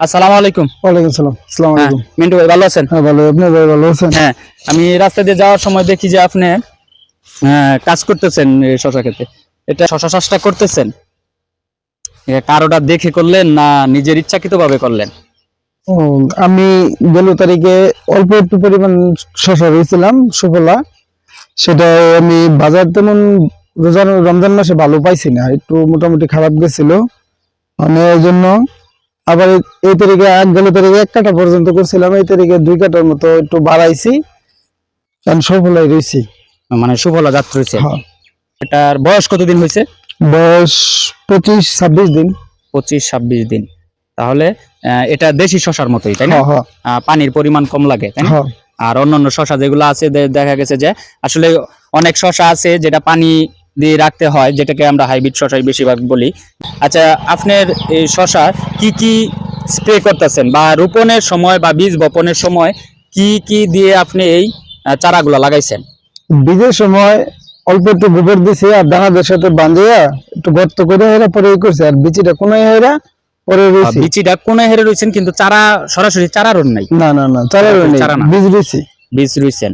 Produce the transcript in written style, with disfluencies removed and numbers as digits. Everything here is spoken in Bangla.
আসসালামু আলাইকুম। ওয়ালাইকুম সালাম। আসসালামু আলাইকুম। মিন্টু ভাই ভালো আছেন? হ্যাঁ ভালো, আপনি ভাই ভালো আছেন? হ্যাঁ, আমি রাস্তা দিয়ে যাওয়ার সময় দেখি যে আপনি কাজ করতেছেন এই শশা ক্ষেতে। এটা শশা চাষটা করতেছেন কারোটা দেখে করলেন না নিজের ইচ্ছাকৃতভাবে করলেন? ও, আমি গেল তারিখে অল্প একটু পরিমাণ শসা রয়েছিলাম সুফলা, সেটা আমি বাজার তেমন রমজান মাসে ভালো পাইছি না, একটু মোটামুটি খারাপ গেছিল। আমি এই জন্য আবার এই তারিখে গেল তারিখে 1 কাঠা পর্যন্ত করছিলাম, এই তারিখে 2 কাঠার মতো একটু বাড়াইছি, কারণ সফলাই রয়েছি। মানে সুফলা জাত রয়েছে। হ্যাঁ, এটার বয়স কতদিন হয়েছে? বয়স 25-26 দিন। 25-26 দিন। তাহলে এটা দেশি শশার মতোই, তাই না? হ্যাঁ হ্যাঁ পানির পরিমাণ কম লাগে, তাই না? হ্যাঁ। আর অন্যান্য শশা যেগুলো আছে দেখা গেছে যে আসলে অনেক শশা আছে যেটা পানি দিয়ে রাখতে হয়, যেটাকে আমরা হাইব্রিড শশাই বেশিরভাগ বলি। আচ্ছা, আপনার এই শশা কি কি স্প্রে করতেছেন, বা রোপণের সময় বা বীজ বপনের সময় কি কি দিয়ে আপনি এই চারাগুলো লাগাইছেন? বীজের সময় অল্প একটু গোবর দিছি আর দানাদের সাথে বাঁধিয়া একটু গর্ত করে হেরা পরে করছে, আর বিচিটা কোনায় হেরা পরে রয়েছে। বিচিটা কোনে হেরে রয়েছেন, কিন্তু চারা সরাসরি চারা রোন নাই? না না না, চারা নেই, চারা না, বীজ রয়েছে। বীজ রুইছেন।